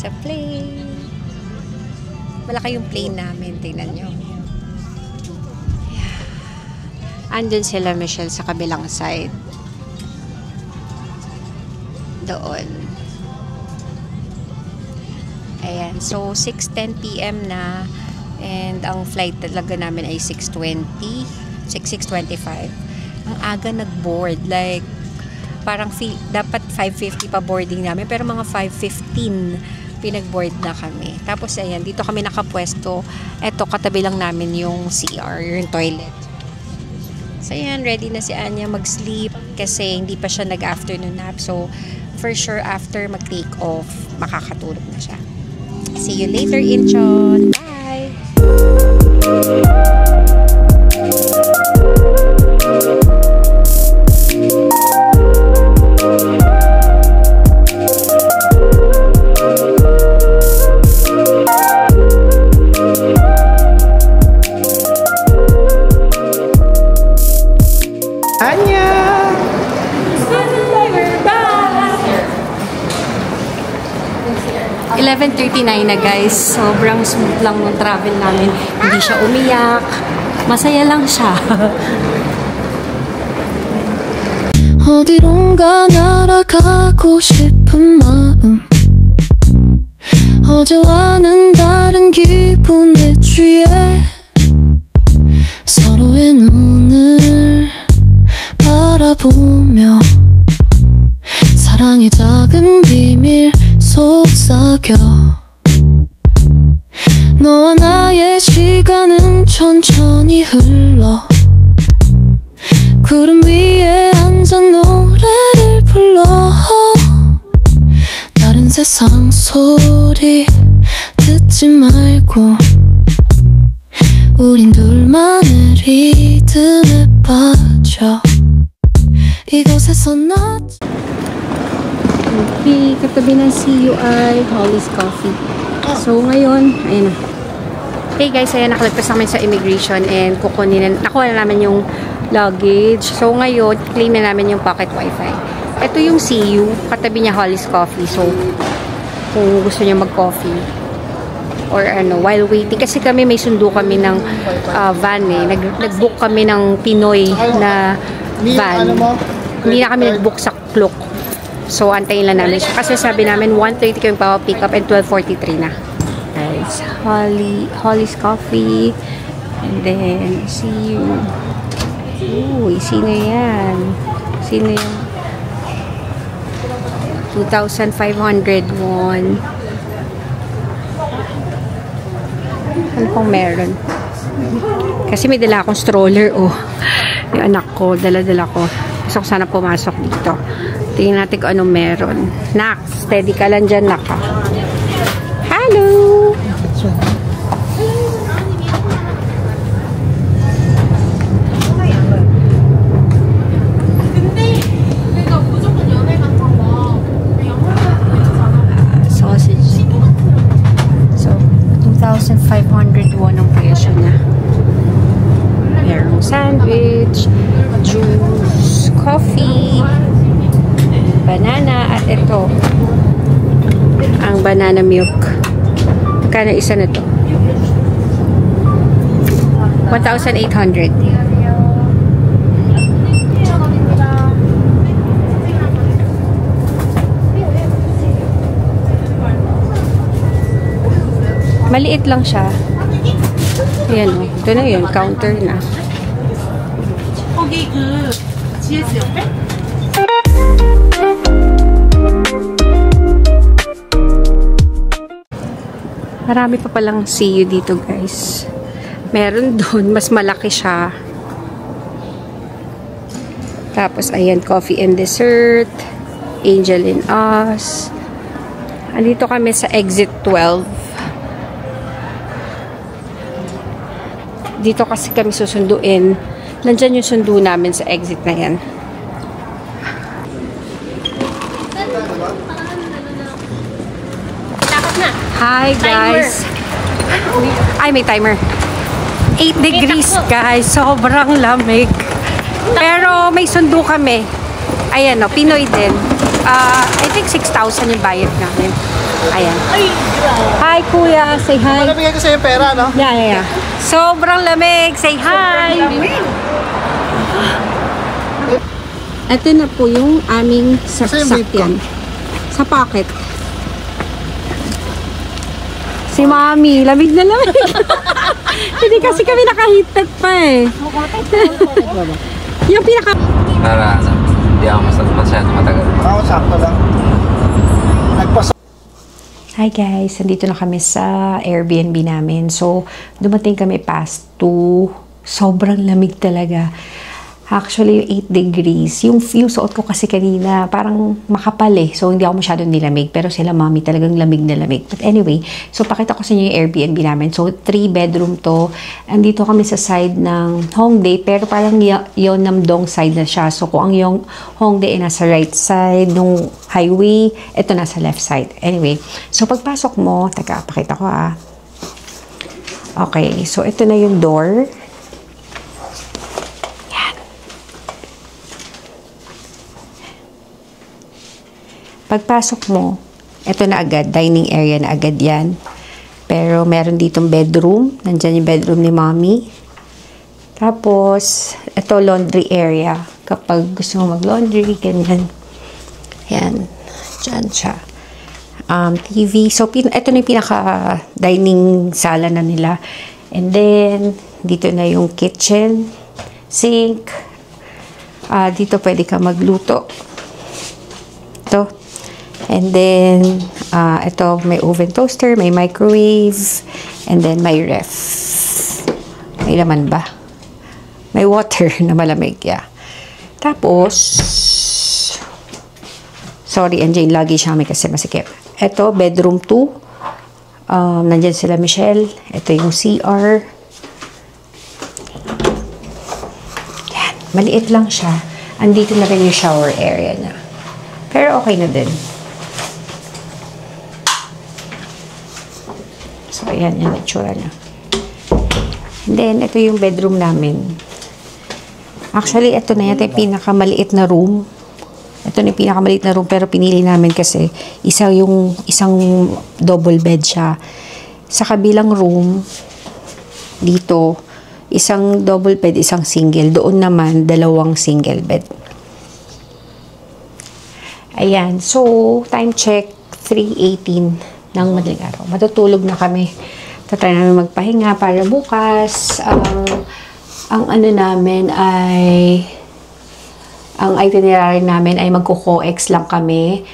sa plane. Malaki yung plane namin. Tingnan nyo. Yeah. Andun sila, Michelle, sa kabilang side. Doon. Ayan. So, 6:10 p.m. na. And ang flight talaga namin ay 6:20. 6:25. Ang aga nag-board. Like, parang dapat 5:50 pa boarding namin. Pero mga 5:15 pinag-board na kami. Tapos, ayan, dito kami nakapwesto. Eto, katabi lang namin yung CR, yung toilet. So, ayan, ready na si Anya mag-sleep kasi hindi pa siya nag-afternoon nap. So, for sure, after mag-take off, makakatulog na siya. See you later, Incheon. Bye! Anya! 11:39 na guys. Sobrang smooth lang ng travel namin. Hindi siya umiyak. Masaya lang siya. 어디론가 날아가고 싶은 마음 어제와는 다른 기분에 취해 서로의 눈을 바라보며 사랑의 작은 비밀 속삭여 너와 나의 시간은 천천히 흘러 구름 위에 앉아 노래를 불러 다른 세상 소리 듣지 말고 우린 둘만의 리듬에 빠져 이곳에서 나 Okay, katabi ng CUI, Holly's Coffee. So, ngayon, ayun na. Hey guys, ayan, nakalagpas namin sa immigration and nakuha na namin yung luggage. So, ngayon, claim na namin yung pocket wifi. Ito yung CU, katabi niya Holly's Coffee. So, kung gusto niya mag-coffee or ano, while waiting. Kasi kami, may sundo kami ng van eh. Nag-book kami ng Pinoy na van. Hindi na kami nag-book sa Klook. So, antayin lang namin siya. Kasi sabi namin, 1:30 kami pa-pick up and 12:43 na. Guys, Holly's Coffee. And then, see you. Uy, sino yan? Sino yan? 2,500 won. Ano pong meron? Kasi may dala akong stroller, oh. Yung anak ko, dala-dala ko. Gusto ko sana pumasok dito. Tingnan natin kung anong meron. Nax, steady ka lang dyan, naka. Hello! Sausage. So, 2,500 won ang presyo na. Merong sandwich, juice, coffee, banana, at ito ang banana milk. Magkano isa na to? 1,800. Maliit lang siya. Ayan o. Ito na yun. Counter na. Marami pa palang CU dito, guys. Meron doon, mas malaki siya. Tapos, ayan, coffee and dessert. Angel in Us. Andito kami sa exit 12. Dito kasi kami susunduin. Nandyan yung sundo namin sa exit na yan. Hi guys. Ay, may timer. 8 degrees guys. Sobrang lamig. Pero may sundo kami. Ayan o, Pinoy din. I think 6,000 yung bayad namin. Ayan. Hi, kuya. Say hi. Malamigay ko sa'yo pera, no? Yeah. Sobrang lamig. Say hi. Ito na po yung aming sakyan. Sa pocket. Si Mami, lamig na lamig. Hindi kasi kami nakahitat pa eh. Yung pinaka... Para hindi ako masyado matagal. Ako, sakto lang. Hi guys, nandito na kami sa Airbnb namin. So, dumating kami past 2. Sobrang lamig talaga. Actually, 8 degrees. Yung suot ko kasi kanina, parang makapal eh. So, hindi ako masyadong nilamig. Pero sila Mami talagang lamig na lamig. But anyway, so pakita ko sa inyo yung Airbnb namin. So, 3 bedroom to. Andito kami sa side ng Hongdae. Pero parang Yeonnam-dong side na siya. So, kung ang yung Hongdae ay nasa right side nung highway, ito nasa left side. Anyway, so pagpasok mo, teka, pakita ko ah. Okay, so ito na yung door. Pagpasok mo, ito na agad, dining area na agad yan. Pero meron ditong bedroom. Nandyan yung bedroom ni Mommy. Tapos, ito laundry area. Kapag gusto mo mag-laundry, ganyan. Yan. Diyan siya. TV. So, ito na yung pinaka-dining sala na nila. And then, dito na yung kitchen, sink. Dito pwede ka magluto. Ito. And then, ito, may oven toaster, may microwave, and then may ref. May laman ba? May water na malamig, yeah. Tapos, sorry, andyan yung luggage namin kasi masikip. Ito, bedroom 2. Nandyan sila Michelle. Ito yung CR. Yan, maliit lang siya. Andito na rin yung shower area niya. Pero okay na din. So, ayan yung itsura niya. And then, ito yung bedroom namin. Actually, ito na yata yung pinakamaliit na room. Ito na yung pinakamaliit na room, pero pinili namin kasi isang double bed siya. Sa kabilang room, dito, isang double bed, isang single. Doon naman, 2 single bed. Ayan. So, time check, 3:18 ng madaling araw. Matutulog na kami. Tatry namin magpahinga para bukas. Ang ano namin ay ang itinerary namin ay magko-COEX lang kami.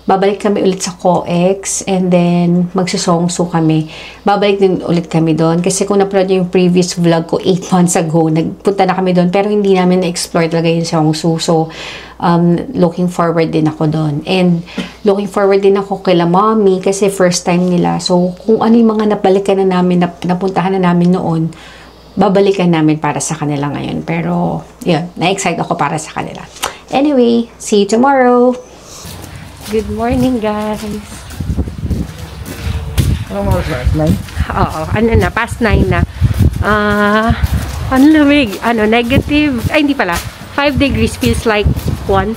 Babalik kami ulit sa COEX and then magsusongso kami. Babalik din ulit kami doon. Kasi kung na-upload niyo yung previous vlog ko 8 months ago, nagpunta na kami doon pero hindi namin na-explore talaga yung Seongsu. So, looking forward din ako doon. And looking forward din ako kay Mommy kasi first time nila. So, kung ano yung mga nabalikan na namin, napuntahan na namin noon, babalikan namin para sa kanila ngayon. Pero, yun, na-excite ako para sa kanila. Anyway, see you tomorrow! Good morning, guys. Ano mo, past 9? Oo, ano na, past 9 na. Ang lamig. Negative, ay hindi pala. 5 degrees feels like 1.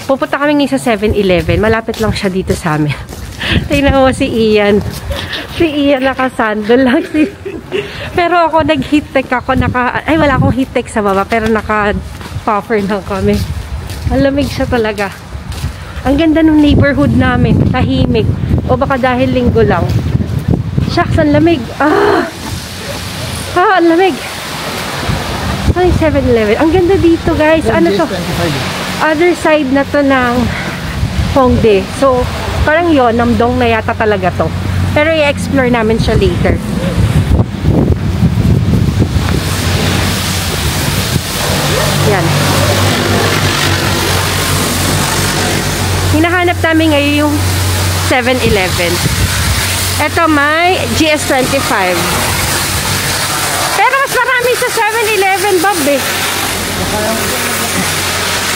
Pupunta kami ngayon sa 7-Eleven. Malapit lang siya dito sa amin. Tingnan mo si Ian. Si Ian nakasandal lang. Pero ako nag-heat tech ako. Ay, wala akong heat tech sa baba. Pero naka-puffer lang kami. Ang lamig siya talaga. Ang ganda ng neighborhood namin. Tahimik. O baka dahil linggo lang. Shucks, ang lamig. Ang lamig. Ay, 7-Eleven. Ang ganda dito, guys. Ano to? Other side na to ng Hongdae. So, parang Yeonnam-dong na yata talaga to. Pero i-explore namin siya later. Yan. Hinahanap namin ngayon yung 7-Eleven. Ito may GS25. Pero mas marami sa 7-Eleven, Bob eh.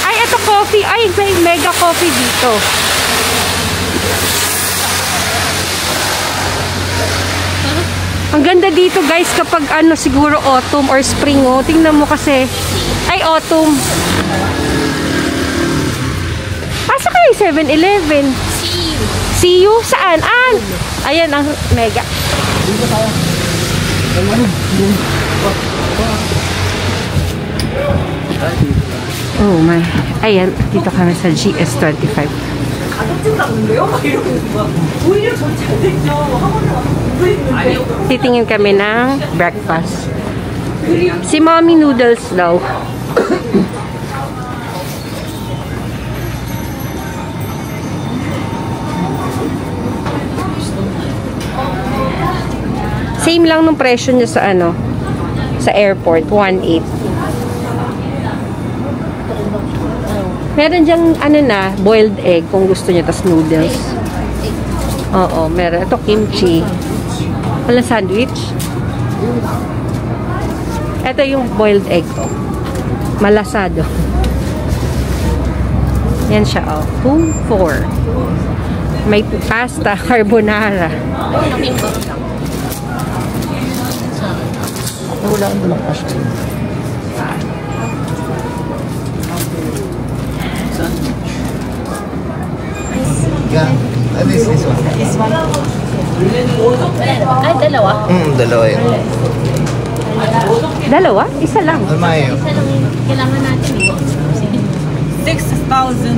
Ay, ito coffee. Ay, may mega coffee dito. Ang ganda dito, guys, kapag siguro autumn or spring. Oh. Tingnan mo kasi. Ay, autumn. Pasok kayo 7-Eleven. See you. See you? Saan? Ayan ang mega. Oh my. Ayan, dito kami sa GS25. Titingin kami ng breakfast. Si Mommy Noodles daw. Same lang nung presyo niya sa ano, sa airport, 1.8. Meron diyang ano na, boiled egg kung gusto niya, tas noodles. Oo, meron. Ito kimchi. Walang sandwich. Ito yung boiled egg ko. Malasado. Yan siya, oh. 2, 4. May pasta, carbonara. Wala ang dalang cash cream. Yeah. What is this one? This one. Ay, dalawa? Dalawa yun. Dalawa? Isa lang. Ano mayo? Isa lang yung kailangan natin eh. 6,000. 20,000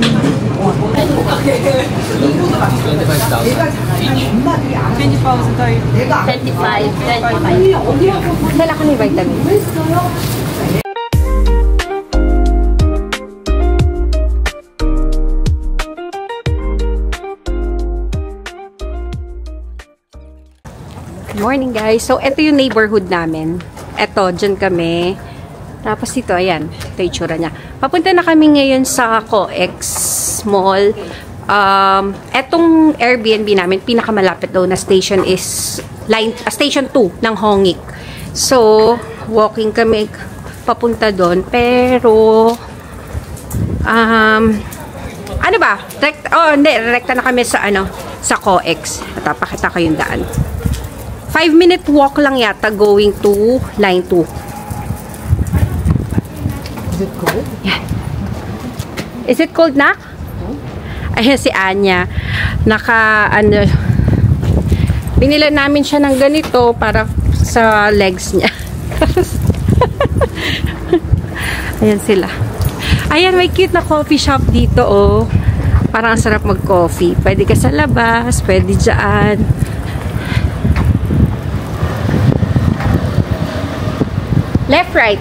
tayo. 25. Dala ka ni vitamin. Morning guys. So, ito yung neighborhood namin. Ito, dyan kami. Tapos dito, ayan. Ito yung tsura niya. Papunta na kami ngayon sa COEX Mall. Etong Airbnb namin, pinakamalapit daw na station is Station 2 ng Hongik. So, walking kami papunta doon. Pero, ano ba? Rekta na kami sa sa COEX. Papakita ko yung daan. 5-minute walk lang yata going to line 2. Is it cold? Yan. Is it cold na? Ayan si Anya. Binila namin siya ng ganito para sa legs niya. Ayan sila. Ayan, may cute na coffee shop dito, oh. Parang ang sarap mag-coffee. Pwede ka sa labas, pwede dyan. Left, right.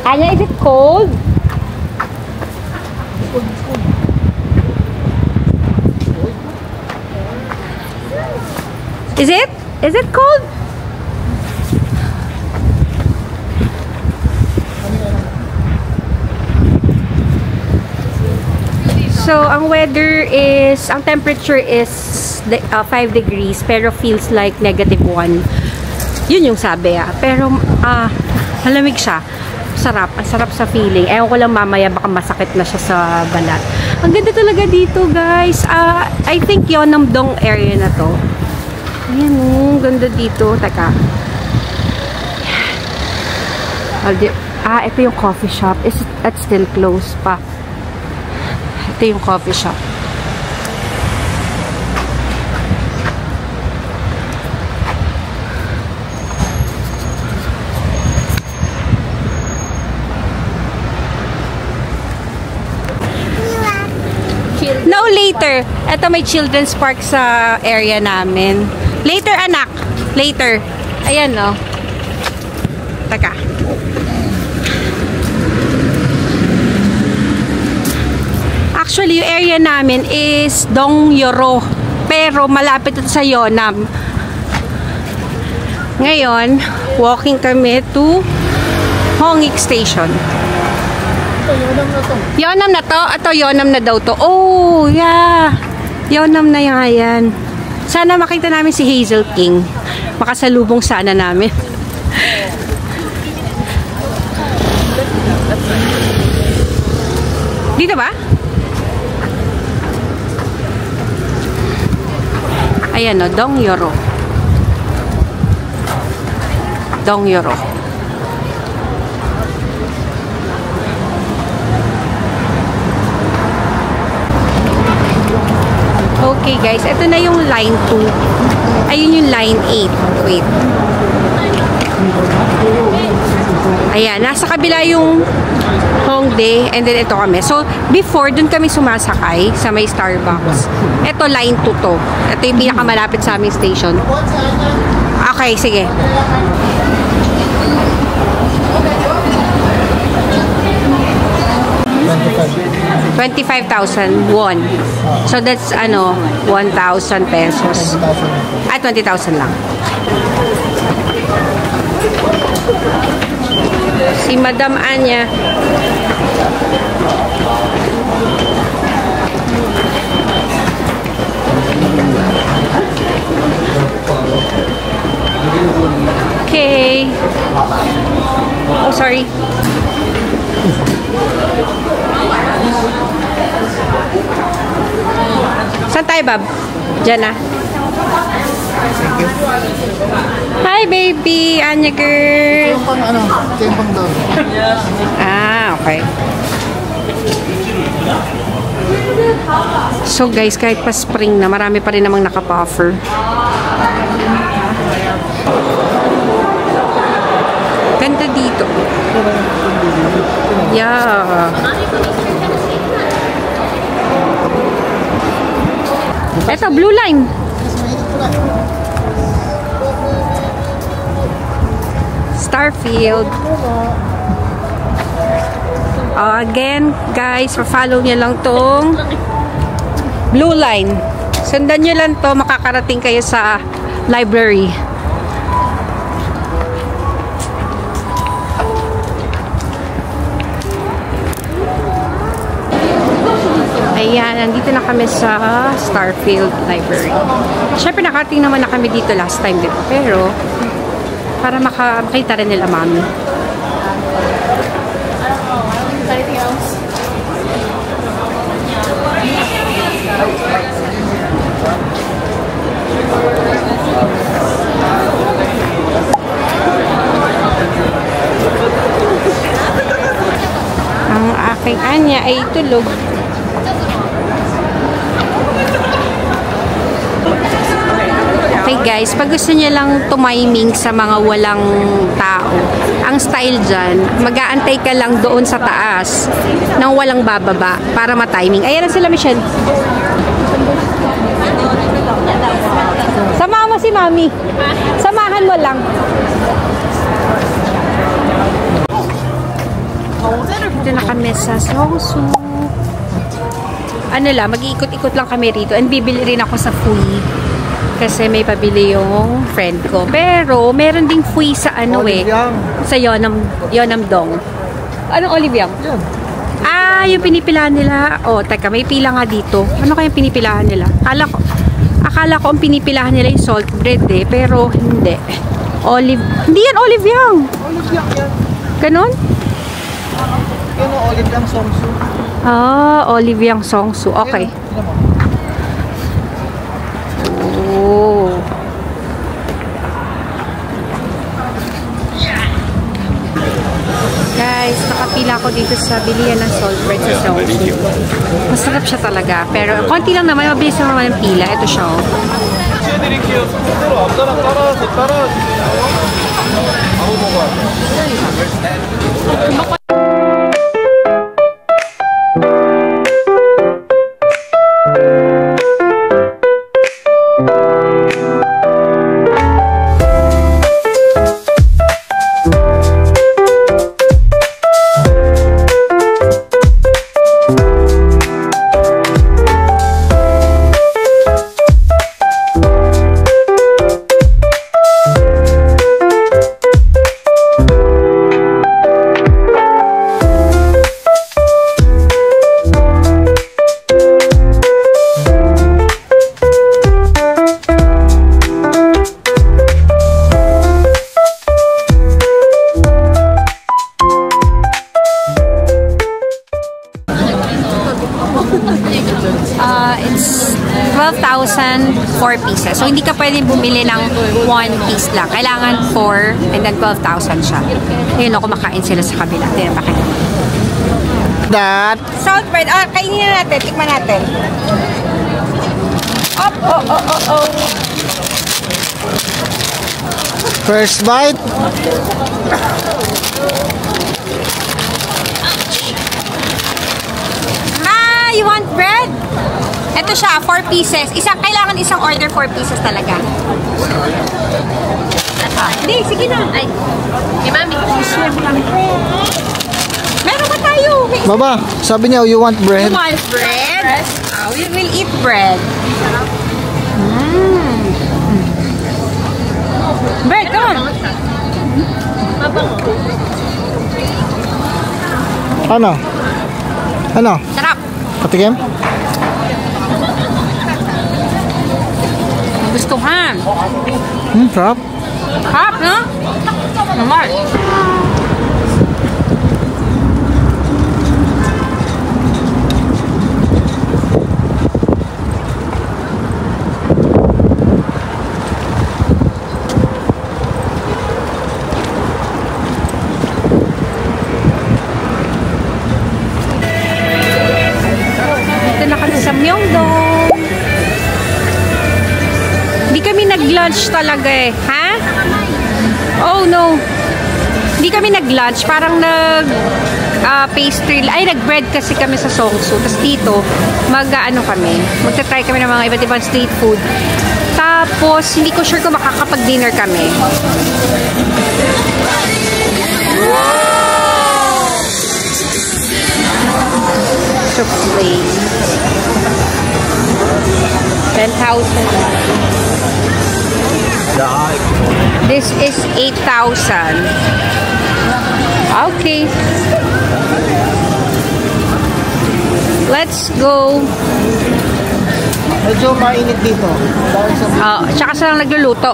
Anya, is it cold? Is it? Is it cold? So, ang weather is, ang temperature is 5 degrees, pero feels like -1. Yun yung sabi, Pero, malamig siya. Sarap. Ang sarap sa feeling. Ewan ko lang mamaya, baka masakit na siya sa balat. Ang ganda talaga dito, guys. I think Yeonnam-dong area na to. Ayan, ganda dito. Teka. Ito yung coffee shop. Is it still closed pa? Ito yung coffee shop. No, later. Ito may children's park sa area namin. Later, anak. Later. Ayan, no. Taka. Actually, yung area namin is Dongyoro. Pero malapit ito sa Yeonnam. Ngayon, walking kami to Hongik Station. Yeonnam na to? Ito, Yeonnam na daw to. Oh, yeah. Yeonnam na yan. Sana makita namin si Hazel King. Makasalubong sana namin. Dito ba? Ayan, no, Dongyoro. Dongyoro. Okay guys, ito na yung line 2. Ayun yung line 8. Wait. Ayan, nasa kabila yung Hongdae and then ito kami. So, before, dun kami sumasakay sa may Starbucks. Ito, line 2 to. Ito yung pinakamalapit sa aming station. Okay, sige. $25,000 won. So that's 1,000 pesos. 20,000 lang. Si Madam Anya. Okay. Oh, sorry. Saan tayo, Bob? Diyan na. Thank you. Hi, baby! Anya girl! Kempang daw. Okay. So, guys, kahit pa spring na, marami pa rin namang nakapoffer. Ganda dito. Yeah. Ito, blue line. Starfield. Again, guys, follow nyo lang tong blue line. Sundan nyo lang to, makakarating kayo sa library. Ayan, nandito na kami sa Starfield Library. Siyempre, nakarating naman na kami dito last time, diba? Pero, para makita rin nila mami. Anything else? Ang aking Anya ay tulog. Okay guys, pag gusto niyo lang tumiming sa mga walang tao, ang style dyan, mag-aantay ka lang doon sa taas nang walang bababa para matiming. Ayan na sila, Michelle. Samahan mo si Mami. Samahan mo lang. Dito na kami sa Songsu. Ano lang, mag-iikot-ikot lang kami rito. And bibili rin ako sa Fui. Kasi may pabili yung friend ko. Pero, meron ding Fui sa sa Yeonam-dong. Anong Olive Young? Yung pinipilahan nila. Teka, may pila nga dito. Ano kaya pinipilahan nila? Akala ko ang pinipilahan nila yung salt bread pero hindi. Hindi yan Olive Young. Olive Young yan. Ganon? Yan o, Olive Young Songsu. Olive Young Songsu. Okay. Guys, nakapila ako dito sa bilihan ng salt bread sa Songsu. Masarap siya talaga. Pero konti lang naman, mabilis naman ang pila. Ito siya. It's 12,000 4 pieces. So, hindi ka pwede bumili ng 1 piece lang. Kailangan 4 and then 12,000 siya. Ayun, kumakain sila sa kabila. Tingnan, pakita. That. Salt bread. Kainin na natin. Tikman natin. Up, oh. First bite. You want bread? Ito siya, 4 pieces. Kailangan isang order 4 pieces talaga. Hindi, sige na. Ay, kay Mami. Meron ba tayo? Baba, sabi niya, you want bread? You want bread? We will eat bread. Bread, come on. Ano? Sarap. Patikim? Gustuhan. Sarap. Sarap, no? Naman. Nag-lunch talaga eh. Ha? Oh no. Hindi kami nag-lunch. Parang pastry. Ay, nag-bread kasi kami sa Songsu. Tapos dito, kami. Magta-try kami ng mga iba't ibang street food. Tapos, hindi ko sure kung makakapag-dinner kami. So, please. 10,000. This is 8,000. Okay. Let's go. Medyo mainit dito. Tsaka silang nagluluto.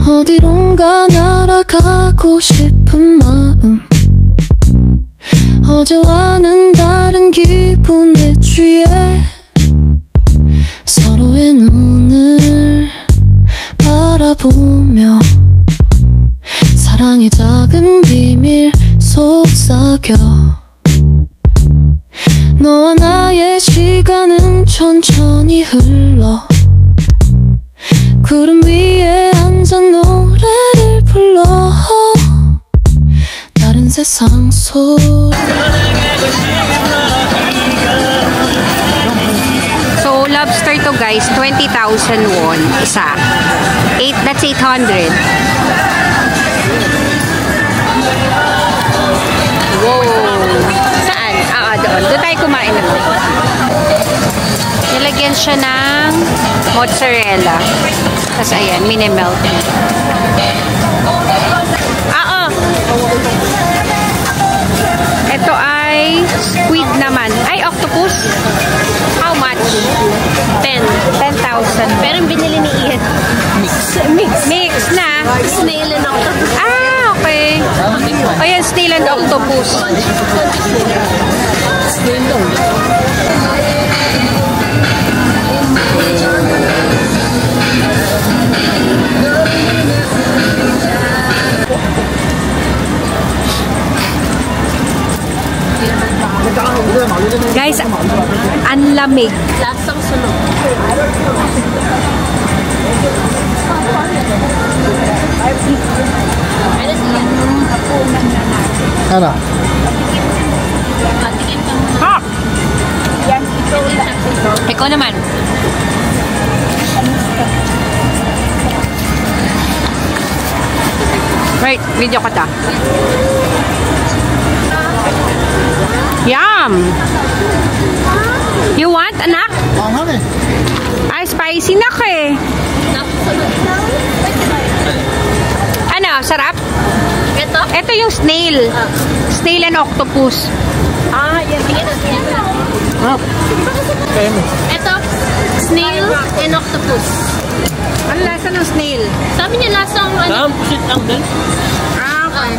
어디론가 날아가고 싶은 마음 어제와는 다른 기분에 취해 서로의 눈을 바라보며 사랑의 작은 비밀 속삭여 너와 나의 시간은 천천히 흘러 구름 위에 앉아 노래를 불러 다른 세상 소리. So, lobster to guys, 20,000 won isa. That's 800. Wow! Saan? Doon. Doon tayo kumain naman. Nilagyan siya ng mozzarella. Tapos ayan, mini-melt. Ito ay squid naman. Ay, octopus. How much? 10,000. Pero yung binili ni Ian. Mix na. Snail and octopus. Okay. O yan, snail and octopus. Snail daw. Guys, ang lamig. Lasang sunog. Ano? Ha! Ikaw naman. Wait, video ka ta. Yum! You want, anak? Anghang eh. Ay, spicy na ka eh. Ano, sarap? Ito? Ito yung snail. Snail and octopus. Yan. Tingin na. Ito, snail and octopus. Ano lasa ng snail? Sabi niya lasang ano? Pusit lang din. Okay.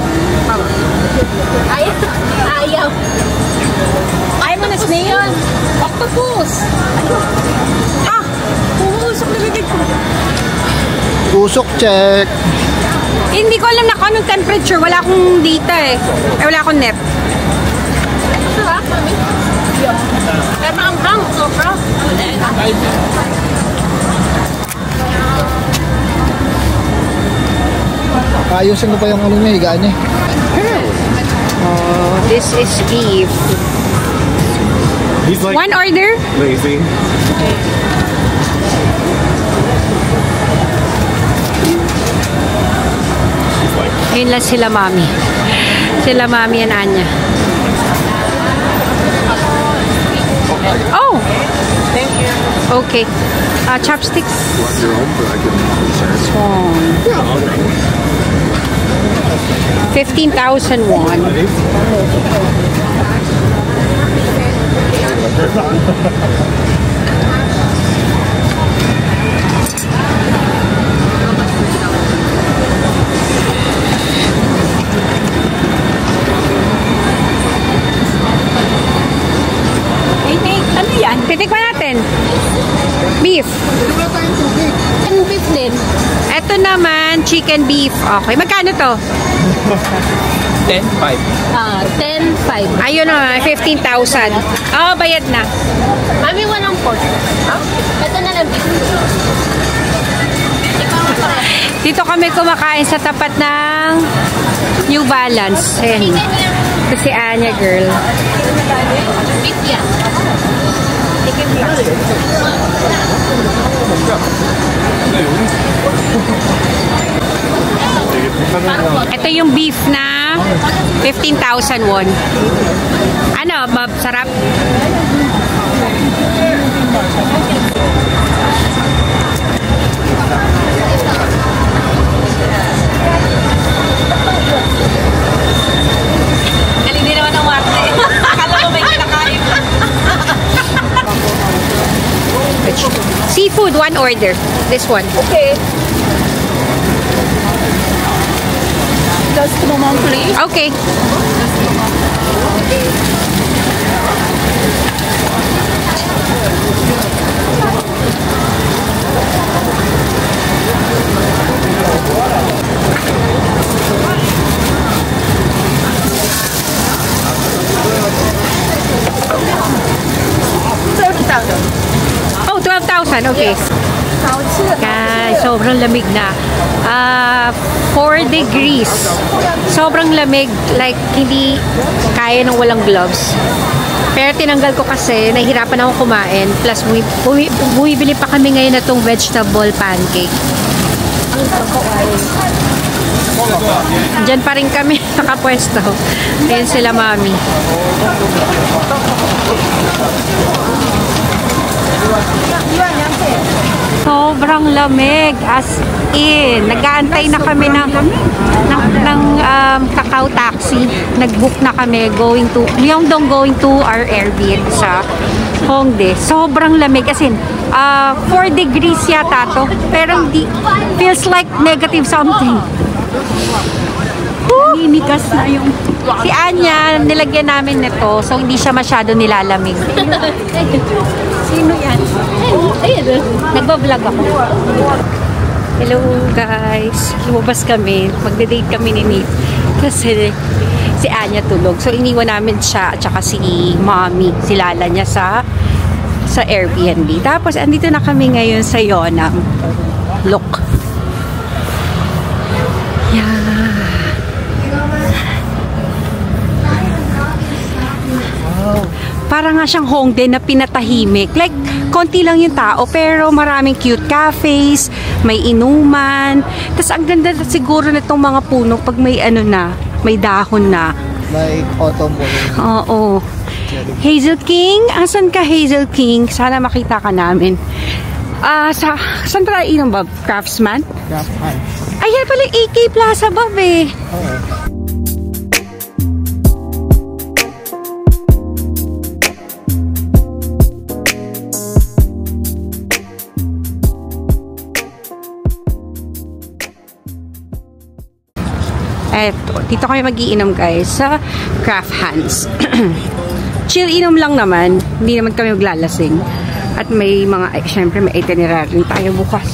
Ayaw. Ayaw mo na snail? Octopus. Pumusok na bibig ko. Usok check. Hindi ko alam na kung anong temperature. Wala akong data eh. Wala akong net. Sarap, mami. Pero ang hang, sobra. Ayusin ko pa yung ano niya, higaan niya. Oh, this is beef. He's like One order? lazy. Ayun lang sila mami. Sila mami and Anya. Oh! Thank you. Okay. Chopsticks. Your own, but I can share. Won. 15,000 won. Ano yan? Titikman natin. Beef. Ang beef din. Ito naman, chicken beef. Okay, magkano to? 10-5. 10.5. Ayun na, 15,000. Oh, bayad na. Mami, walang pork. Ito na lang beef. Dito kami kumakain sa tapat ng New Balance. Ayan. Chicken yan. Ito si Anya, girl. Beef yan. Ito yung beef na 15,000 won. Ano, sarap? Galing din naman ang warte. Akala mo may kinakain. Seafood, one order. This one. Okay. Just a moment, please. Okay. Oh, 12,000. Okay. Guys, sobrang lamig na. 4 degrees. Sobrang lamig. Like, hindi kaya nang walang gloves. Pero tinanggal ko kasi, nahihirapan ako kumain. Plus, bumibili pa kami ngayon na itong vegetable pancake. Diyan pa rin kami nakapwesto. Ayan sila, mami. Sobrang lamig, as in. Nag-aantay na kami ng Kakao taxi. Nag-book na kami going to our Airbnb sa Hongdae. Sobrang lamig, as in 4 degrees yata to. Pero hindi, feels like negative something. Mimikas na yung si Anya, nilagyan namin nito so hindi siya masyado nilalamig. Sino yan? Nagbablog ako. Hello guys, lumabas kami, magde-date kami ni Nate kasi si Anya tulog. So iniwan namin siya at saka si mommy, si Lala niya sa Airbnb. Tapos andito na kami ngayon sa Yeonnam. Look. Yeah. Para nga siyang Hongdae na pinatahimik. Like, konti lang yung tao, pero maraming cute cafes, may inuman. Tapos ang ganda siguro na itong mga puno pag may ano na, may dahon na. Like autumn po. Oo. Hazel King? Asan ka, Hazel King? Sana makita ka namin. Saan pala inom ba? Craftsman? Craftsman. Ayan pala yung AK Plaza, Bob eh. Oo. Eto, dito kami magiinom guys sa Craft Hands. Chill inom lang naman, hindi naman kami maglalasing. At may mga, syempre may itinerary tayo bukas.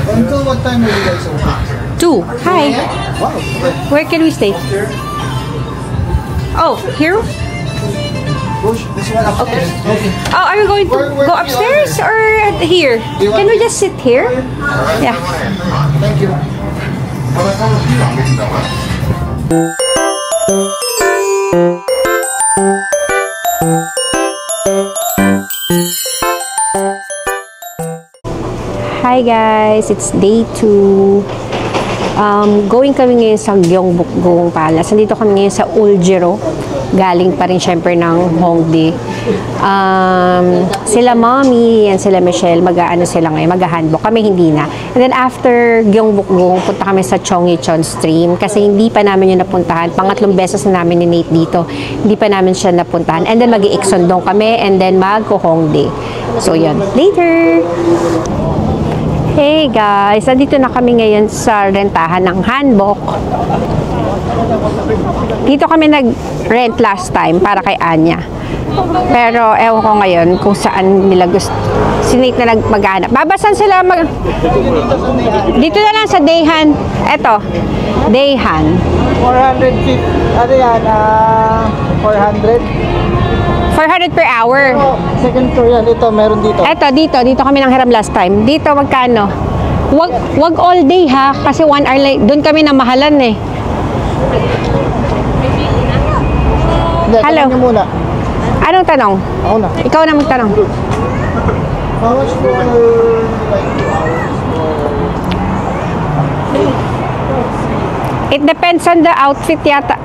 Until what time are you guys open? 2. Hi. Wow. Where can we stay? Oh, here? push this one upstairs. Okay. Oh, are we going to Where go do you upstairs or here? you want Can we just sit here? Yeah. Thank you. Hi guys, it's day 2. Going kami ngayon sa Gyeongbokgung Palace. Nandito kami ngayon sa Uljiro. Galing pa rin syempre ng Hongdae. Sila Mommy and sila Michelle, mag-aano sila ngayon, mag-handbook. Kami hindi na. And then after Gyeongbokgung, punta kami sa Cheonggyecheon Stream kasi hindi pa namin yun napuntahan. Pangatlong beses na namin ni Nate dito. Hindi pa namin siya napuntahan. And then mag-i-Iksondong kami and then mag-Hongdae. So yun. Later! Hey guys, nandito na kami ngayon sa rentahan ng hanbok. Dito kami nag-rent last time para kay Anya. Pero ewan ko ngayon kung saan nila gusto. Si Nate na maghanap. Babasan sila dito na lang sa Daehan. Eto, Daehan. 450. Ano yan? 400? 400 per hour. Second floor yan. Ito, meron dito. Eto, dito kami nang hiram last time. Dito, magkano? Wag all day ha, kasi 1 hour late. Doon kami namahalan eh. Hindi, Hello. tanong niyo muna. Anong tanong? Ako na. Ikaw na magtanong. How much for like 2 hours? It depends on the outfit yata.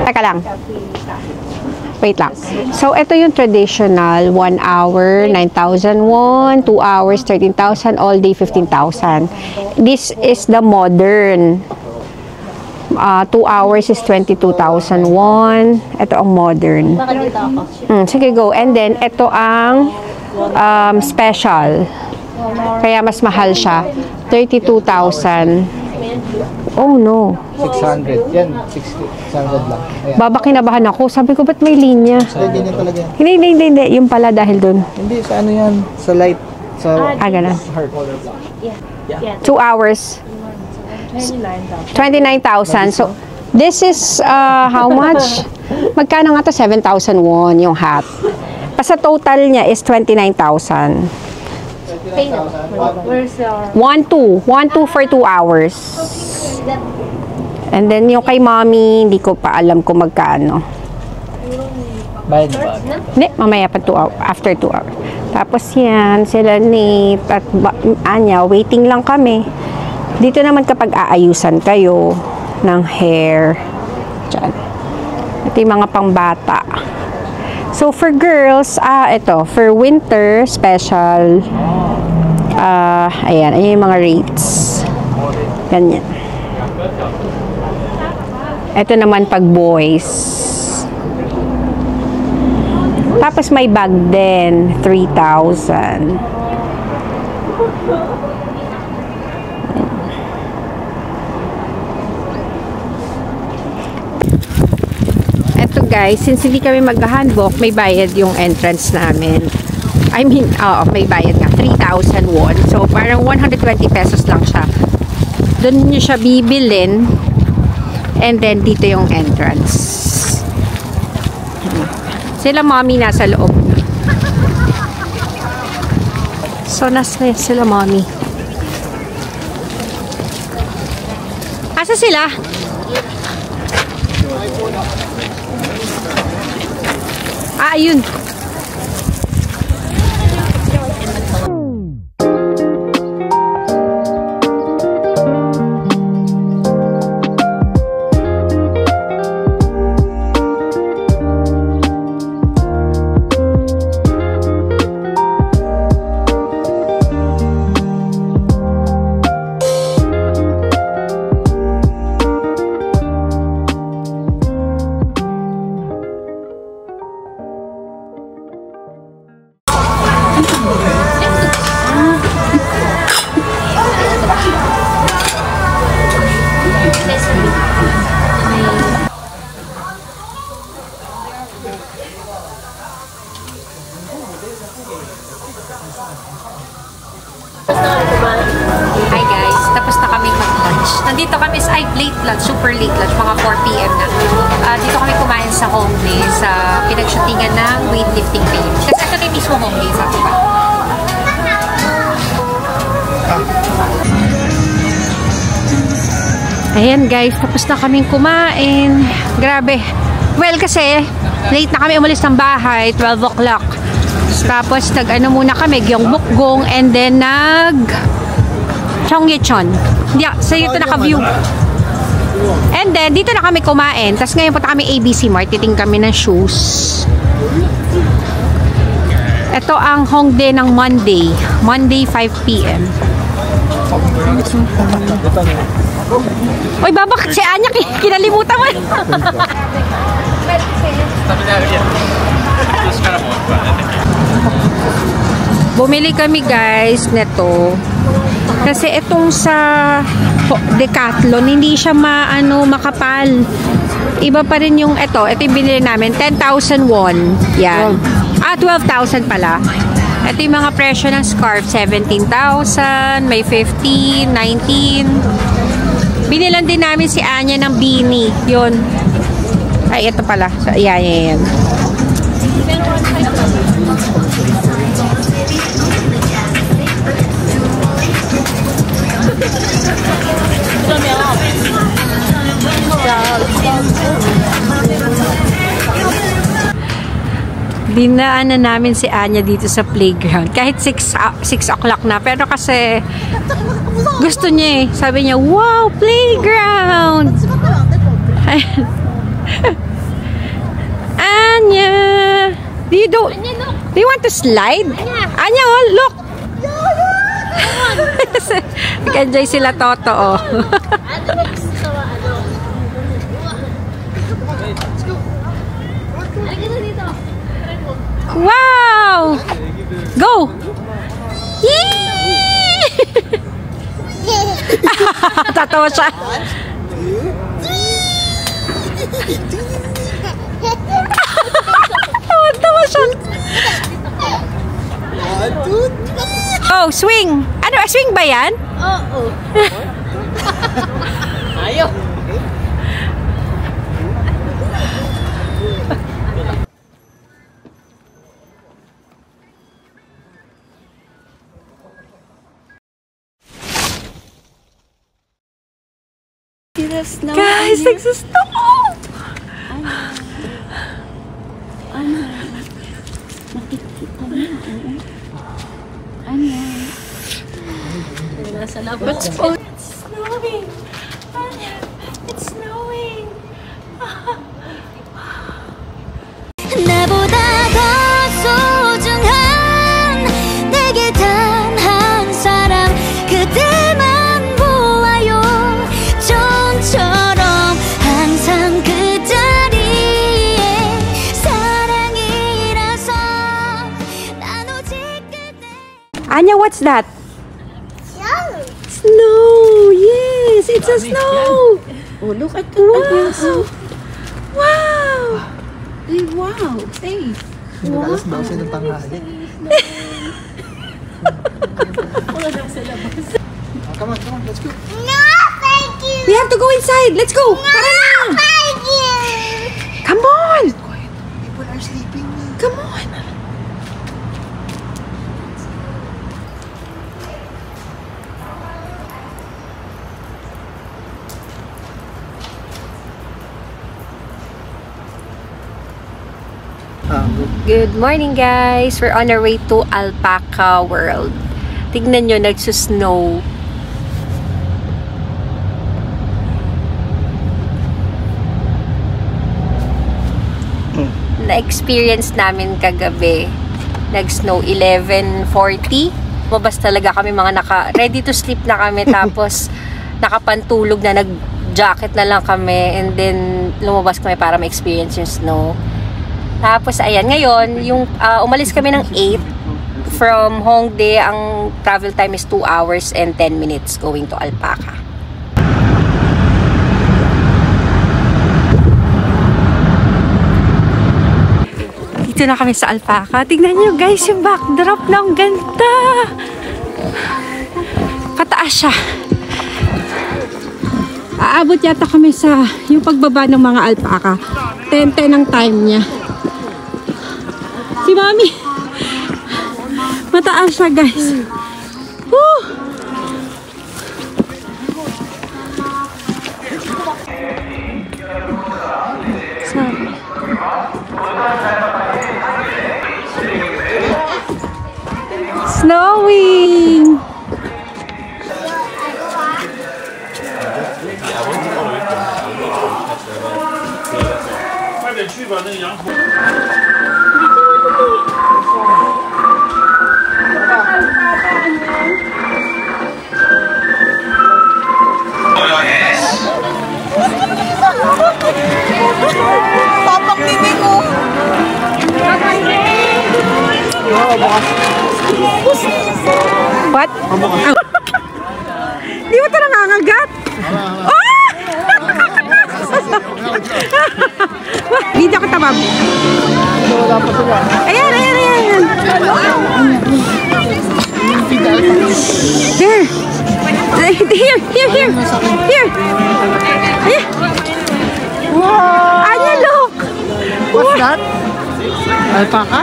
Teka lang. Wait lang. So, ito yung traditional. 1 hour, 9,000 won. 2 hours, 13,000. All day, 15,000. This is the modern. 2 hours is 22,000 won. Ito ang modern. Sige, go. And then, ito ang special. Kaya mas mahal siya. 32,000. Oh, no. 600. Yan, 600 lang. Ayan. Baba kinabahan ako. Sabi ko, ba't may linya? Hindi, ganyan talaga yan. Hindi. Yung pala dahil dun. Hindi, sa ano yan? Sa light. Sa Ganun. heart. 2 hours. 29,000. So, this is how much? Magkano nga to? 7,000 won yung hat. Basta total niya is 29,000. 1,200 for 2 hours. And then yung kay Mommy, hindi ko pa alam kung magkano. Bayad ba? Hindi, mamaya pa 2 hours. After 2 hours. Tapos yan, sila Nate at Anya, waiting lang kami. Dito naman kapag aayusan kayo ng hair. Diyan. Ito yung mga pangbata. So, for girls, ito, for winter, special, ayan yung mga rates. Ganyan. Ito naman pag boys. Tapos may bag din, 3,000. Eto guys, since hindi kami mag-handbook, may bayad yung entrance namin. I mean, may bayad nga, 3,000 won. So, parang 120 pesos lang siya. Doon nyo siya bibilin. And then, dito yung entrance. Sila Mommy nasa loob. So, nasa sila Mommy. Asa sila? Ayun. dito kami sa late lunch, super late lunch, mga 4 p.m. na. Dito kami kumain sa Hongdae, sa pinagshootingan ng weightlifting page. Kasi ito na mismo Hongdae, sa diba? Ayan guys, tapos na kaming kumain. Grabe. Well, kasi late na kami umalis ng bahay, 12 o'clock. Tapos nag-ano muna kami, gyeongbokgung, and then Cheonggyecheon. So ito naka-view. And then dito na kami kumain. Tapos ngayon punta kami ABC Mart, titing kami ng shoes. Ito ang Hongdae ng Monday. Monday 5 p.m. Uy, babak si Anya, kinalimutan mo. Bumili kami guys neto. Kasi itong sa Decathlon, hindi siya makapal. Iba pa rin yung ito yung binili namin, 10,000 won. Yan. 12,000 pala. Ito yung mga presyo ng scarf, 17,000, may 15, 19. Binilan din namin si Anya ng beanie. Yun. Ay, ito pala. So, yan. Dinaanan namin si Anya dito sa playground. Kahit 6 o'clock na. Pero kasi gusto niya eh. Sabi niya, wow, playground! Anya! Do you want to slide? Anya, oh, look! Nag-enjoy sila Toto, oh. Wow! Go! Yee! Tatawa siya. Tawa siya. Oh, swing. Ano, swing ba yan? Oo. Ayaw. Guys, nagsasnow! Nakikita mo. Ano? Nasa labas. It's snowing! It's snowing! 나보다 더 소중한 내게 단 한 사람 그대만 보아요 좀처럼 항상 그 자리에 사랑이라서 난 오직 그대 Anya, what's that? Snow! Yes! It's a snow! Oh, look at that. Wow! Wow! Wow! Hey! Nag-alas 12 ng tanghali. Come on, let's go. No, thank you. We have to go inside! Let's go! Tara na! Thank you. Come on! People are sleeping na. Come on! Good morning guys! We're on our way to Alpaca World. Tignan nyo, nagsusnow. Na-experience namin kagabi. Nag-snow 11:40. Mabas talaga kami, mga ready to sleep na kami. Tapos nakapantulog na, nag-jacket na lang kami. And then lumabas kami para ma-experience yung snow. Tapos ayan, ngayon, umalis kami ng 8 from Hongdae. Ang travel time is 2 hours and 10 minutes going to Alpaca. Dito na kami sa Alpaca. Tignan nyo guys, yung backdrop ng ganda. Pataas siya. Aabot yata kami sa yung pagbaba ng mga alpaka. 10:10 ang time niya. Si Mami. Mataas siya, guys. Woo! Sorry. Snowing! Papak bibig ko. What? Di mo ito nangangagat? Oh! Video kita, Bob. Ayan, ayan, ayan. There. Here, here, here. Here. Ayan. Wow! Anya, look. What's that? Alpaca?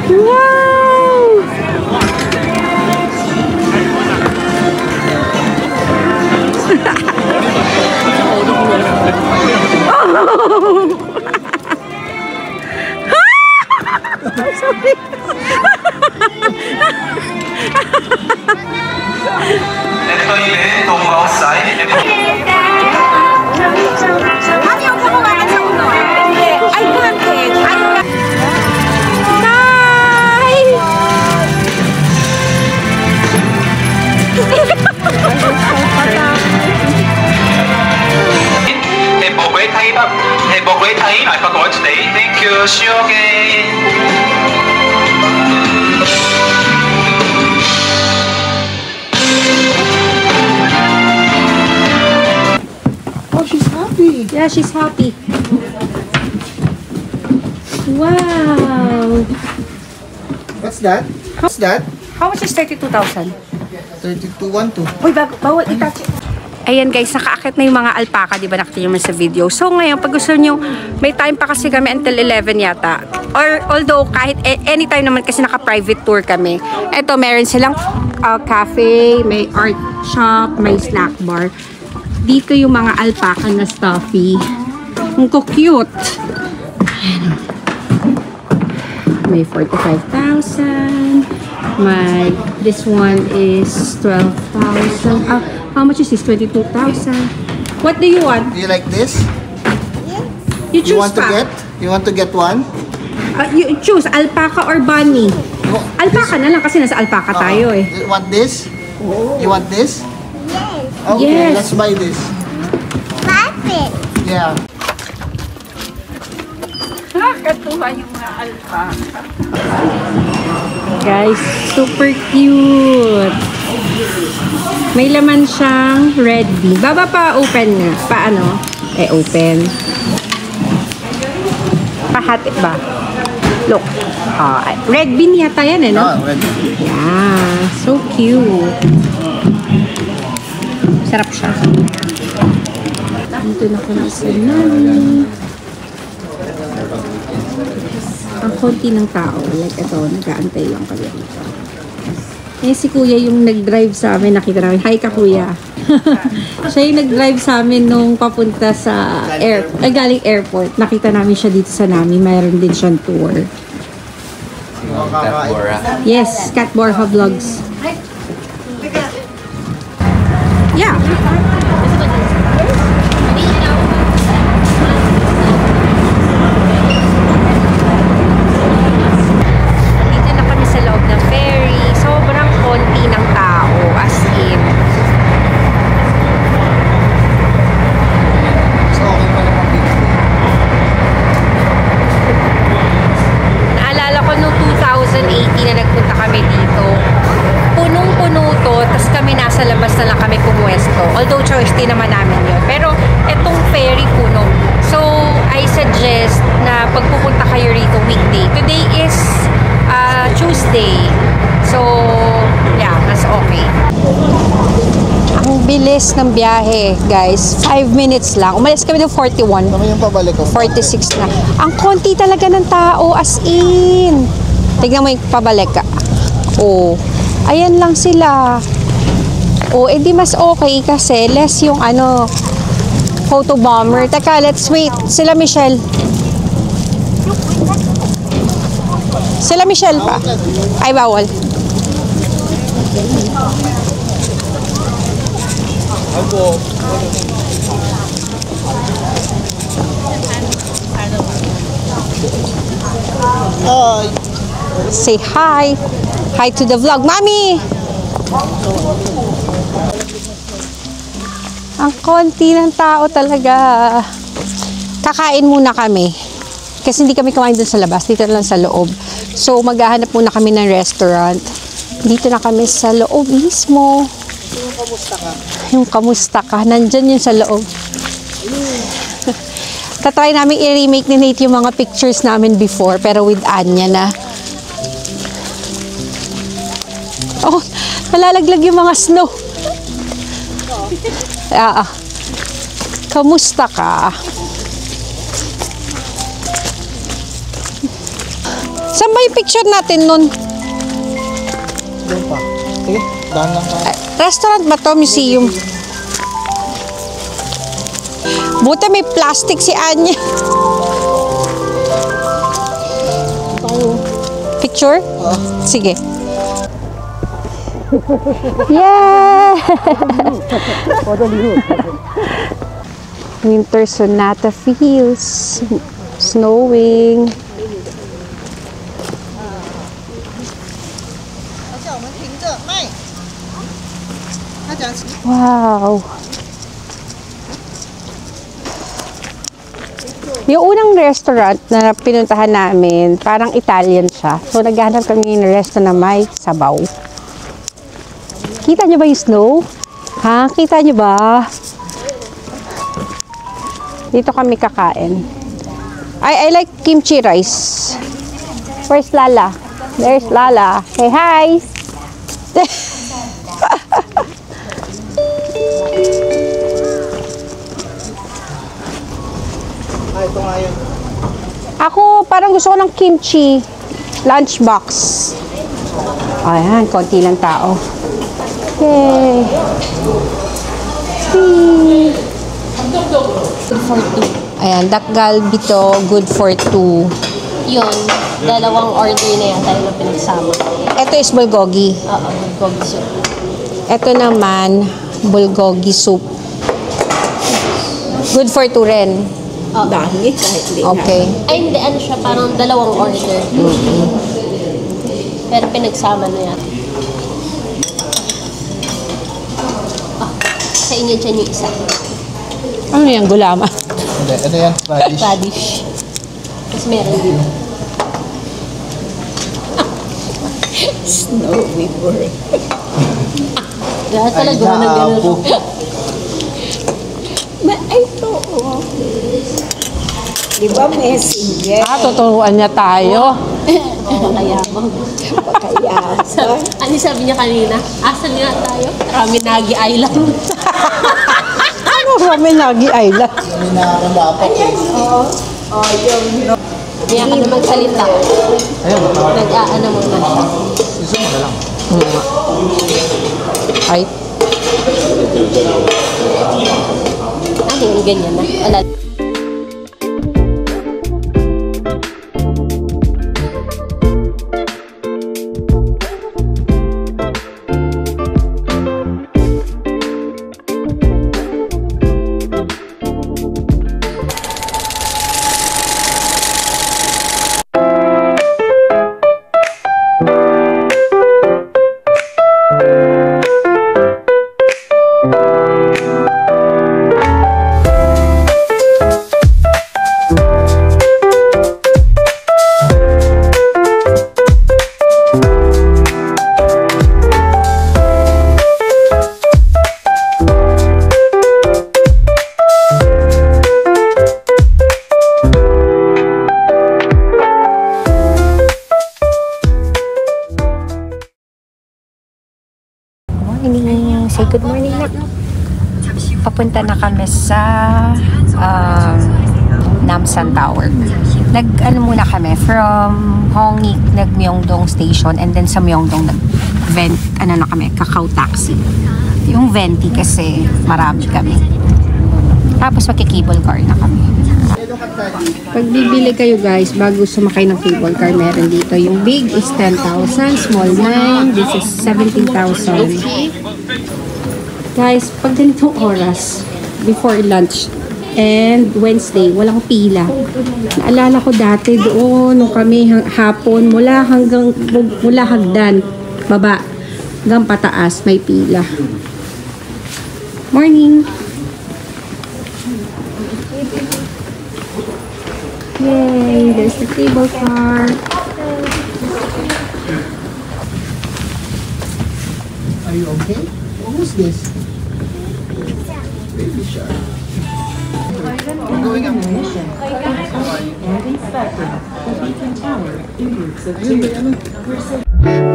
Wow! Sorry. Ayaw ko kumakan sa ulo. Ay, bakit? Thank you, see you again. Oh, she's happy. Yeah, she's happy. Wow. What's that? What's that? How much is 32,000? 3212. Uy, bawal i-touch. Ayan guys, nakaakit na yung mga alpaca, di ba nakita nyo sa video. So ngayon, pag gusto nyo, may time pa kasi kami until 11 yata. Or although kahit anytime naman kasi naka-private tour kami. Eto, meron silang cafe, may art shop, may snack bar. Dito yung mga alpaca na stuffy. Ang cute. Ayan. May 45,000. My, this one is 12,000. How much is this? 22,000. What do you want? Do you like this? You choose You want to pa. get? You want to get one? You choose alpaca or bunny. Oh, Alpaca na lang kasi nasa alpaca tayo eh. You want this? You want this? Yes. Okay, Yes. let's buy this. Perfect. Yeah. Nakakatuwa yung mga alpaca. Guys, super cute. May laman siyang red bean. Baba pa open nga. Paano? Open. Pahati ba? Look. Red bean yata yan no? Oh, ready. Yeah. So cute. Sarap siya. Dito na kami sa nani. Ang konti ng tao. Like ito, nag-aantay lang kami dito. Eh, si Kuya yung nag-drive sa amin. Nakita namin. Hi ka, Kuya. Siya yung nag-drive sa amin nung papunta sa galing airport. Nakita namin siya dito sa Nami. Mayroon din siyang tour. Yes, Cat Borja Vlogs. Yeah. Dito na kami sa loob ng ferry. Sobrang konti ng tao. As in. So, okay pa naman dito. Naalala ko noong 2018 na nagpunta kami dito. Punong-puno to, tapos kami nasa labas na lang kami pumuesto. Although choice din naman namin yun. Pero etong ferry puno. So, I suggest na pagpupunta kayo rito weekday. Today is Tuesday. So, yeah, that's okay. Oh bilis ng biyahe, guys. 5 minutes lang. Umalis kami ng 41. Kami yung pabalik ko. 46 na. Ang konti talaga ng tao, as in. Tignan mo yung pabalik ka. Oh, ayan lang sila. Oh, edi mas okay kasi less yung ano, photo bomber. Teka, let's wait. Sila Michelle. Sila Michelle pa. Ay, bawal. Say hi. Hi to the vlog. Mami! Ang konti ng tao talaga. Kakain muna kami. Kasi hindi kami kumain dun sa labas. Dito lang sa loob. So, maghahanap muna kami ng restaurant. Dito na kami sa loob mismo. Yung kamusta ka? Yung kamusta ka. Nandyan yun sa loob. Tatry namin i-remake ni Nate yung mga pictures namin before. Pero with Anya na. Oh, nalalaglag yung mga snow. Kamusta ka? Saan ba yung picture natin nun? Doon pa. Sige, daan lang ka. Restaurant ba to? Museum? Buta may plastic si Anya. Picture? Sige. Yeah! Winter Sonata feels. Snowing. Wow! Yung unang restaurant na pinuntahan namin, parang Italian siya. So, naghahanap kami ng restaurant na may sabaw. Kita nyo ba yung snow? Ha? Kita nyo ba? Dito kami kakain. I like kimchi rice. Where's Lala? There's Lala. Hey, hi! Ito nga yun. Ako, parang gusto ko ng kimchi lunchbox. Ayan, konti lang tao. Yay! See! Good for two. Ayan, dakgalbi to, good for two. Yun, dalawang order na yata yung pinagsama. Ito is bulgogi. Oo, bulgogi soup. Ito naman, bulgogi soup. Good for two rin. Dami, kahit di na. Okay. Ay, hindi, ano siya, parang dalawang order. Pero pinagsama na yata. Sa inyo dyan yung isa. Ano yan, gulama? Hindi, ito yan, radish. Radish. Tapos meron dito. Snowy bird. Dahil talaga Ay, ng gano'n. naapo. Ay, ito, oh. Di ba messenger? Tuturuan niya tayo. Pakayamang. Pakayabang. Ano sabi niya kanina? Asan nga tayo? Raminagi Island. Ano Raminagi Island? Hindi na ako dapat. Kaya ka na magsalita. Ayun, Nag-aano mo na siya. gusto mo na lang. Ay, Ano yung ganyan na? Alala. papunta na kami sa Namsan Tower. Nag-ano muna kami, from Hongik, nag-Myeongdong Station, and then sa Myeongdong nag-vent, ano na kami, Kakao Taxi. Yung venti kasi marami kami. Tapos magki-cable car na kami. Pag bibili kayo guys, bago sumakay ng cable car, meron dito. Yung big is 10,000, small 9, this is 17,000. Guys, pag ganitong oras, before lunch, and Wednesday, walang pila. Naalala ko dati doon, nung kami hapon, mula hagdan, baba, hanggang pataas, may pila. Morning! Yay! There's the cable car. Are you okay? Who's this? Baby shark. We're going on a mission.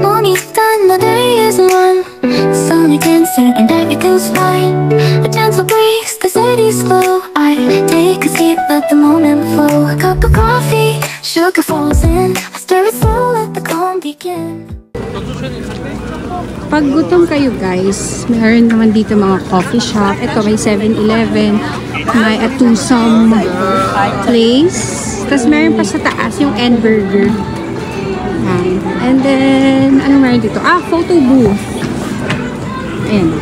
Morning sun, the day is one. Sunny dancing and everything's fine. A gentle breeze, the city's slow. I take a seat, let the moment flow. A cup of coffee, sugar falls in. I stir it slow, let the calm begin. Pag gutom kayo guys, meron naman dito mga coffee shop. Ito may 7-Eleven, may Atusam place. Tapos meron pa sa taas yung N Burger. And then, ano meron dito? Photo booth. Ayan.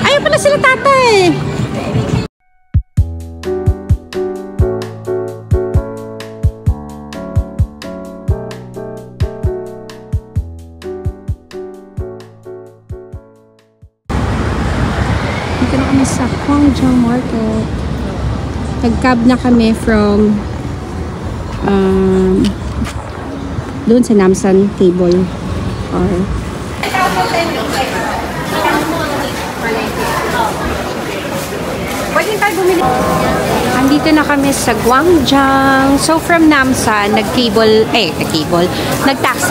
Ayun pala sila tatay! Dito na kami sa Hongjiang Market. Nag-cab na kami from doon sa Namsan Cable or pwede tayo bumili. Andito na kami sa Gwangjang. So from Namsan, nag-taxi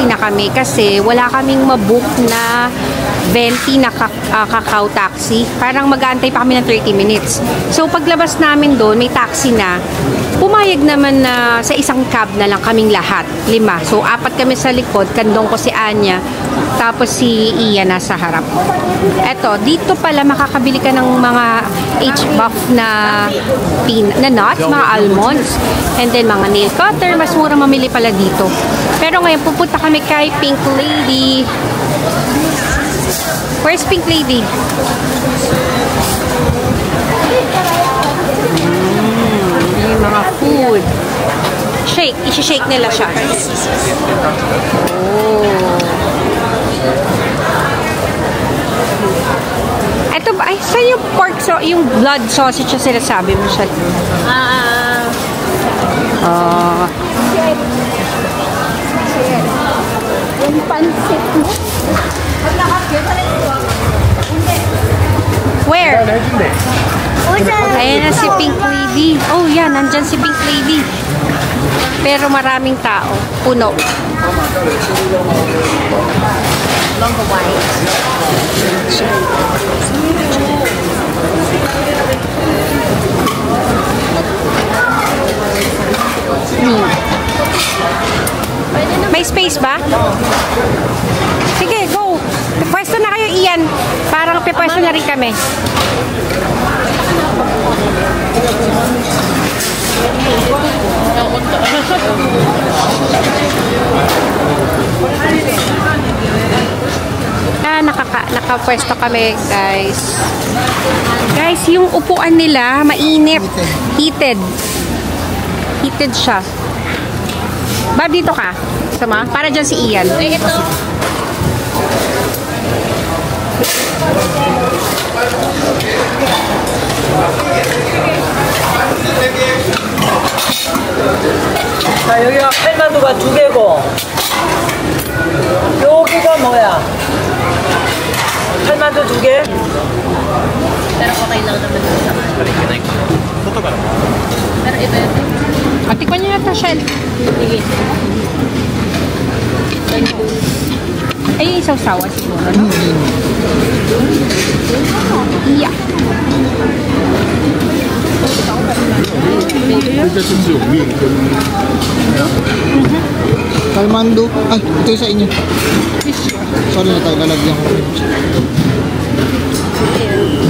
na kami kasi wala kaming mabook na 20 na Kakao Taxi. Parang mag-aantay pa kami ng 30 minutes. So paglabas namin doon, may taxi na. Pumayag naman na sa isang cab na lang kaming lahat, 5. So 4 kami sa likod, kandong ko si Anya, tapos si Ian nasa harap. Eto, dito pala makakabili ka ng mga H-buff na nuts, mga almonds, and then mga nail cutter. Mas mura mamili pala dito. Pero ngayon pupunta kami kay Pink Lady. Where's Pink Lady? Yung mga food. Shake. Isi-shake nila siya. Oh. Ito ba? Ay, saan yung pork yung blood sausage na sinasabi mo siya? Yung pansit mo. Where? Ayan na si Pink Lady. Oh, yan. Nandyan si Pink Lady. Pero maraming tao. Puno. May space ba? Sige, go. Pwesto na kayo, Ian. Parang pepwesto na rin kami. Nakapwesto kami, guys. Guys, yung upuan nila, mainit. Heated. Heated siya. Bab, dito ka. Sama? Para dyan si Ian. Ito. 자, 여기가 칼만두가 2개고 여기가 뭐야? 칼만두 2개? Pero okay lang naman sa akin. Pero ito. Tikman nyo na ito, Shell. Sige. Ay, isaw-sawa siguro, no? Yeah. Kalmando. Ay, ito yung sa inyo. Sorry na tayo, lalagyan ko.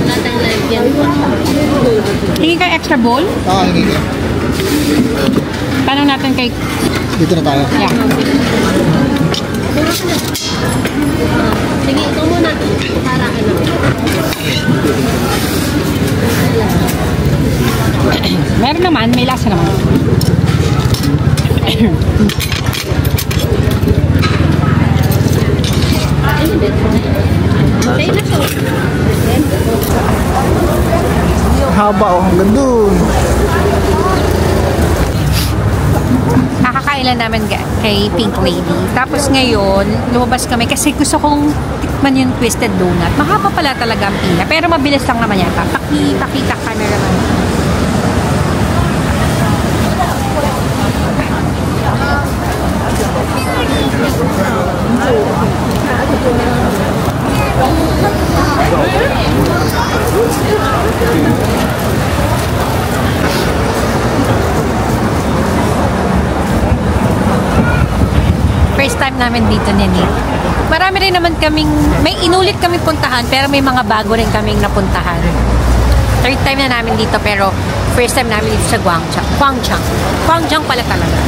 Wala tayong lalagyan. Hingi ka extra bowl? Oo, hindi ka. Paano natin kay... Dito na tayo. Yeah. Sige, ito muna. Para ano. Meron naman, may lasa naman. Sa'yo na to. Haba oh, hanggang dun. Kakakain lang namin kay Pink Lady. Tapos ngayon, lumabas kami kasi gusto kong tikman yung Twisted Donut. Mahaba pala talaga ang pila. Pero mabilis lang naman yata. Pakita ka na naman. First time namin dito ni Nick. Marami rin naman kaming, may inulit kaming puntahan, pero may mga bago rin kaming napuntahan. Third time na namin dito, pero first time namin dito sa Gwangjang pala talaga.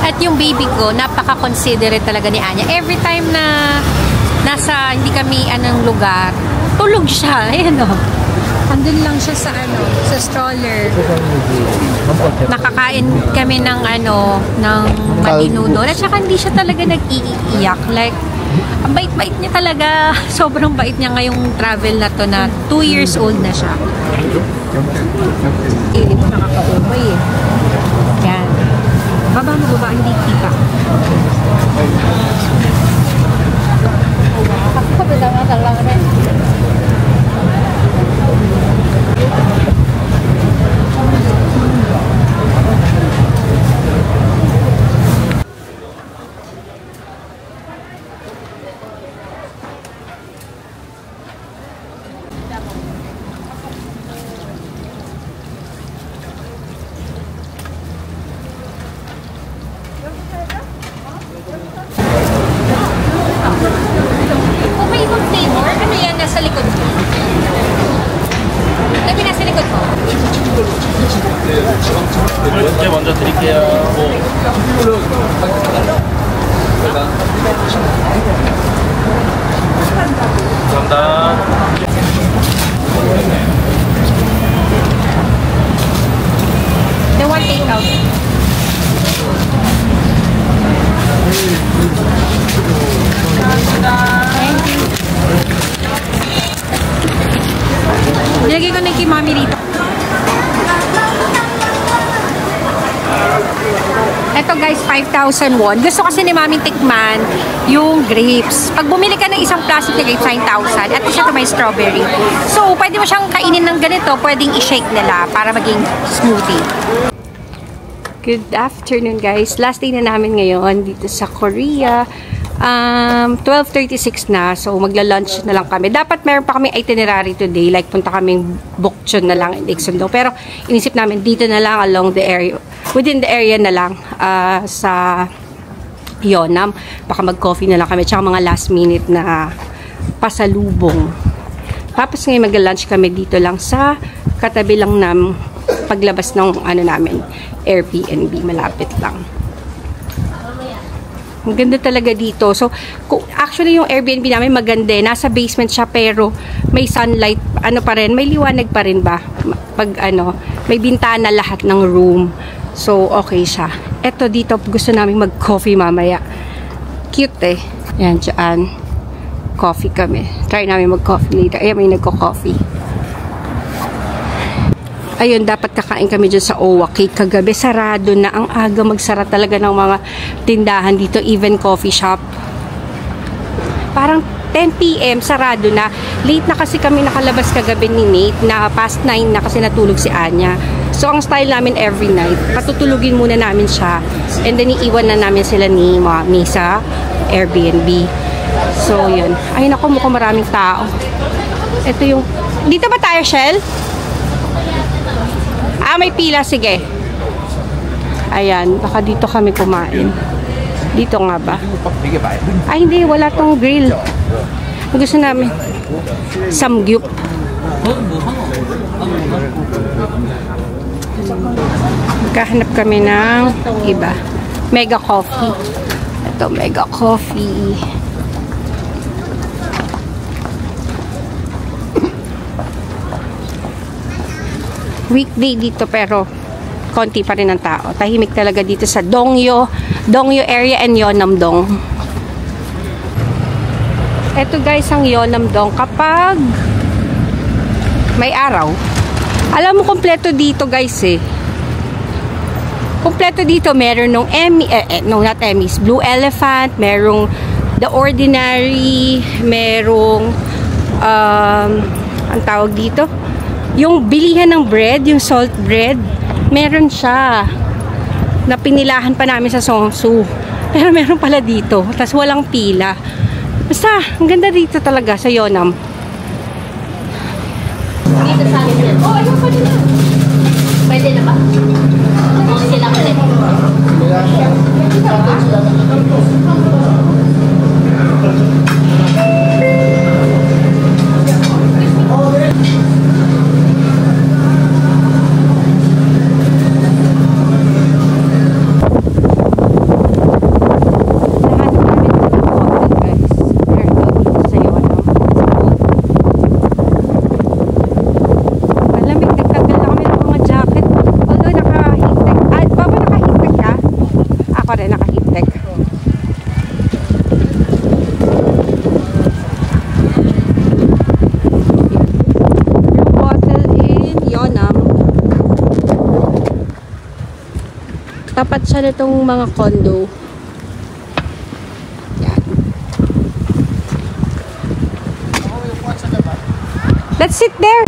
At yung baby ko, napaka-considerate talaga ni Anya. Every time na nasa, hindi kami anong lugar, tulog siya. Ayan o. Andun lang siya sa sa stroller. Nakakain kami ng ng matinudon. At saka hindi siya talaga nag-iiyak. Like, ang bait-bait niya talaga. Sobrang bait niya ngayong travel na to na 2 years old na siya. Ili mo nakaka-umay eh. Yan. Baba mo ba? Hindi kita. Ako ba lang rin? Kung may ibang flavor, ano yan nasa likod mo? Labi nasa likod mo? 네, 먼저 드릴게요. 감사합니다. The one takeout. Thank you. Nilagay ko na kay Mami dito. Ito guys, 5,000 won. Gusto kasi ni Mami tikman yung grapes. Pag bumili ka ng isang plastic na grapes, 9,000. At isa ito may strawberry. So, pwede mo siyang kainin ng ganito. Pwedeng i-shake nila para maging smoothie. Good afternoon guys. Last day na namin ngayon dito sa Korea. 12:36 na. So, magla-lunch na lang kami. Dapat meron pa kami itinerary today. Like, punta kaming Bokchon na lang in Ixondo. Pero, inisip namin dito na lang along the area. Within the area na lang sa Yeonnam. Baka mag-coffee na lang kami. Tsaka mga last minute na pasalubong. Tapos ngayon magla-lunch kami dito lang sa katabi lang ng paglabas ng namin, Airbnb. Malapit lang. Ang ganda talaga dito. So, actually yung Airbnb namin maganda. Nasa basement siya pero may sunlight, pa rin, may liwanag pa rin ba? Pag may bintana lahat ng room. So, okay siya. Eto dito, gusto namin mag-coffee mamaya. Cute eh. Yan, dyan. Coffee kami. Try namin mag-coffee later. Ayan, may nagko-coffee. Ayun, dapat kakain kami dyan sa Owa Cake. Kagabi, sarado na. Ang aga magsara talaga ng mga tindahan dito. Even coffee shop. Parang 10 PM, sarado na. Late na kasi kami nakalabas kagabi ni Nate, na past 9 na kasi natulog si Anya. So, ang style namin every night, patutulugin muna namin siya, and then iiwan na namin sila ni Mami sa Airbnb. So, yun. Ay, naku, mukhang maraming tao. Ito yung... Dito ba tayo, Shell? Ah, may pila. Sige. Ayan. Baka dito kami kumain. Dito nga ba? Ay, hindi. Wala tong grill. Gusto namin. Samgyup. Magkahanap kami ng iba. Mega coffee. Ito, mega coffee. Weekday dito pero konti pa rin ang tao. Tahimik talaga dito sa Dongyo area and Yeonnam-dong. Ito guys ang Yeonnam-dong kapag may araw. Alam mo kompleto dito guys eh. Kompleto dito meron nung not Emmy's, Blue Elephant, merong The Ordinary, merong ang tawag dito, yung bilihan ng bread, yung salt bread, meron siya. Napinilahan pa namin sa Songsu. Pero meron pala dito. Tapos walang pila. Basta, ang ganda dito talaga sa Yeonnam. Dito sa akin yan. Oh, ayun pa nila. Pwede na ba? Oo, sila ka rin. Tapat siya nitong mga condo. Yan. Let's sit there.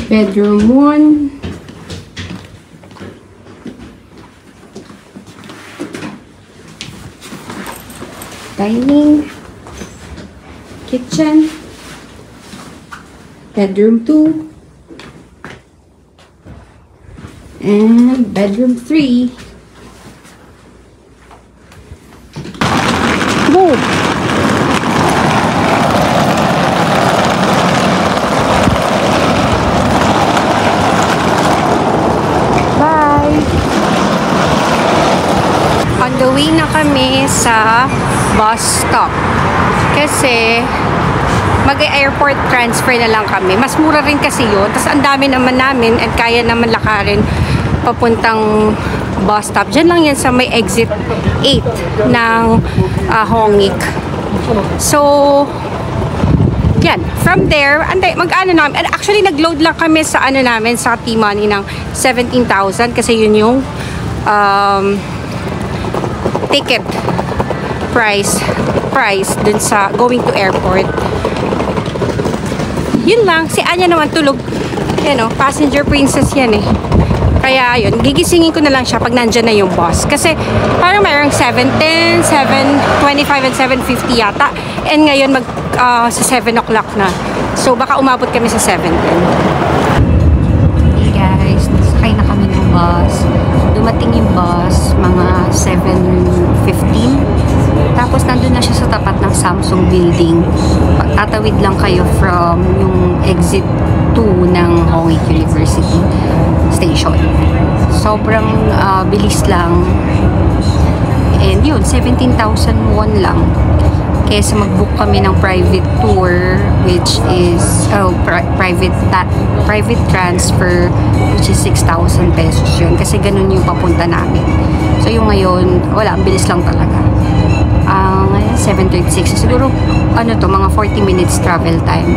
Bedroom 1. Dining. Kitchen. Bedroom 2. And bedroom 3. Go! Uwi na kami sa bus stop kasi mag-airport transfer na lang kami. Mas mura rin kasi yun. Tapos ang dami naman namin at kaya naman lakarin papuntang bus stop. Diyan lang yan sa may exit 8 ng Hongik. So, yan. From there, mag-ano namin. Actually, nag-load lang kami sa ano namin, sa T-Money ng 17,000 kasi yun yung ticket price dun sa going to airport. Yun lang. Si Anya naman tulog. Yan o, passenger princess yan eh. Kaya yun, gigisingin ko na lang siya pag nandyan na yung bus. Kasi parang mayroong 7:10, 7:25 and 7:50 yata. And ngayon sa 7 o'clock na. So baka umabot kami sa 7:10. Hey guys, nasakay na kami ng bus. Dumating yung bus mga 7:15. Tapos nandun na siya sa tapat ng Samsung building. Tatawid lang kayo from yung exit 2 ng Hongik University station. Sobrang bilis lang. And yun, 17,000 won lang. Kesa mag-book kami ng private tour which is private transfer, which is 6,000 pesos yun. Kasi ganun yung papunta namin. So yung ngayon, wala, ang bilis lang talaga. Ngayon, 7:36. Siguro, mga 40 minutes travel time.